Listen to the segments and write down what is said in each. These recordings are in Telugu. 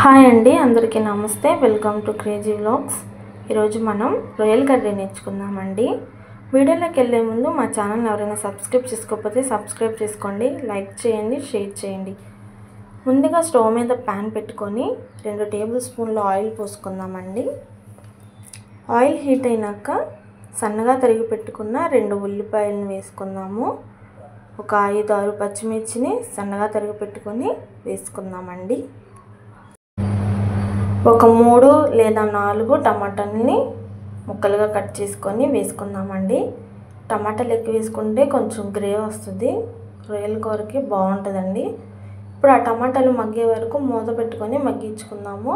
హాయ్ అండి, అందరికీ నమస్తే. Welcome to crazy vlogs. ఈరోజు మనం రొయ్యల కర్రీ నేర్చుకుందామండి. వీడియోలోకి వెళ్ళే ముందు మా ఛానల్ ఎవరైనా సబ్స్క్రైబ్ చేసుకోకపోతే సబ్స్క్రైబ్ చేసుకోండి, లైక్ చేయండి, షేర్ చేయండి. ముందుగా స్టవ్ మీద ప్యాన్ పెట్టుకొని 2 టేబుల్ స్పూన్ల ఆయిల్ పోసుకుందామండి. ఆయిల్ హీట్ అయినాక సన్నగా తరిగి పెట్టుకున్న 2 ఉల్లిపాయలను వేసుకుందాము. ఒక 5-6 పచ్చిమిర్చిని సన్నగా తరిగి పెట్టుకొని వేసుకుందామండి. ఒక 3 లేదా 4 టమాటాలని ముక్కలుగా కట్ చేసుకొని వేసుకుందామండి. టమాటాలు ఎక్కువ వేసుకుంటే కొంచెం గ్రేవీ వస్తుంది, రొయ్యల కూరకి బాగుంటుందండి. ఇప్పుడు ఆ టమాటాలు మగ్గే వరకు మూత పెట్టుకొని మగ్గించుకుందాము.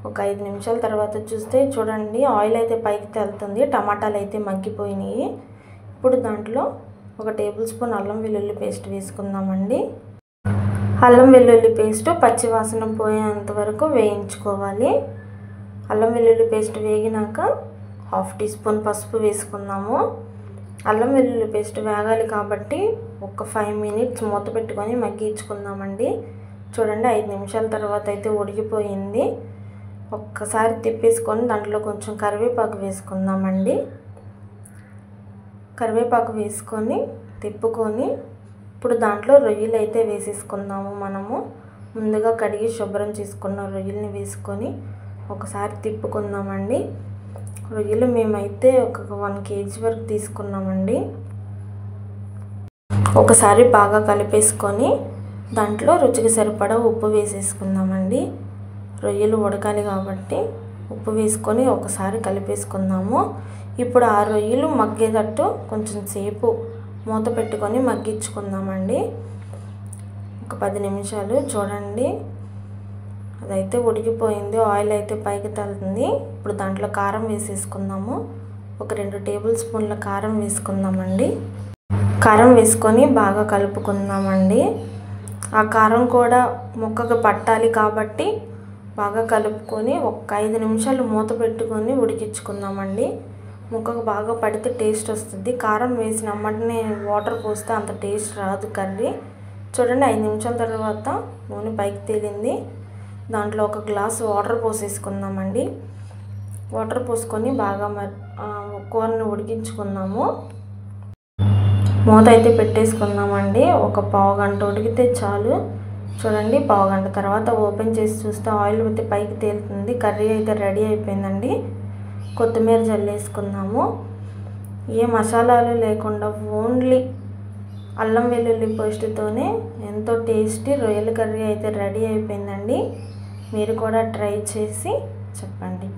ఒక 5 నిమిషాల తర్వాత చూస్తే చూడండి, ఆయిల్ అయితే పైకి తేలుతుంది, టమాటాలు అయితే మగ్గిపోయినాయి. ఇప్పుడు దాంట్లో 1 టేబుల్ స్పూన్ అల్లం వెల్లుల్లి పేస్ట్ వేసుకుందామండి. అల్లం వెల్లుల్లి పేస్ట్ పచ్చి వాసన పోయేంత వరకు వేయించుకోవాలి. అల్లం వెల్లుల్లి పేస్ట్ వేగినాక 1/2 టీ స్పూన్ పసుపు వేసుకుందాము. అల్లం వెల్లుల్లి పేస్ట్ వేగాలి కాబట్టి ఒక 5 మినిట్స్ మూత పెట్టుకొని మగ్గించుకుందామండి. చూడండి, 5 నిమిషాల తర్వాత అయితే ఉడికిపోయింది. ఒక్కసారి తిప్పేసుకొని దాంట్లో కొంచెం కరివేపాకు వేసుకుందామండి. కరివేపాకు వేసుకొని తిప్పుకొని ఇప్పుడు దాంట్లో రొయ్యలు అయితే వేసేసుకుందాము. మనము ముందుగా కడిగి శుభ్రం చేసుకున్న రొయ్యల్ని వేసుకొని ఒకసారి తిప్పుకుందామండి. రొయ్యలు మేమైతే ఒక 1 కేజీ వరకు తీసుకున్నామండి. ఒకసారి బాగా కలిపేసుకొని దాంట్లో రుచికి సరిపడా ఉప్పు వేసేసుకుందామండి. రొయ్యలు ఉడకాలి కాబట్టి ఉప్పు వేసుకొని ఒకసారి కలిపేసుకుందాము. ఇప్పుడు ఆ రొయ్యలు మగ్గేటట్టు కొంచెం సేపు మూత పెట్టుకొని మగ్గించుకుందామండి. ఒక 10 నిమిషాలు. చూడండి, అదైతే ఉడికిపోయింది, ఆయిల్ అయితే పైకి తేలుతుంది. ఇప్పుడు దాంట్లో కారం వేసేసుకుందాము. ఒక 2 టేబుల్ స్పూన్ల కారం వేసుకుందామండి. కారం వేసుకొని బాగా కలుపుకుందామండి. ఆ కారం కూడా ముక్కకు పట్టాలి కాబట్టి బాగా కలుపుకొని ఒక 5 నిమిషాలు మూత పెట్టుకొని ఉడికించుకుందామండి. ముక్కకు బాగా పడితే టేస్ట్ వస్తుంది. కారం వేసిన వెంటనే వాటర్ పోస్తే అంత టేస్ట్ రాదు కర్రీ. చూడండి, 5 నిమిషాల తర్వాత నూనె పైకి తేలింది. దాంట్లో 1 గ్లాసు వాటర్ పోసేసుకుందామండి. వాటర్ పోసుకొని బాగా కూరని ఉడికించుకుందాము. మూత అయితే పెట్టేసుకుందామండి. ఒక పావు గంట ఉడికితే చాలు. చూడండి, పావు గంట తర్వాత ఓపెన్ చేసి చూస్తే ఆయిల్ అయితే పైకి తేలుతుంది. కర్రీ అయితే రెడీ అయిపోయిందండి. కొత్తిమీర జల్లేసుకుందాము. ఏ మసాలాలు లేకుండా ఓన్లీ అల్లం వెల్లుల్లి పేస్ట్తోనే ఎంతో టేస్టీ రొయ్యల కర్రీ అయితే రెడీ అయిపోయిందండి. మీరు కూడా ట్రై చేసి చెప్పండి.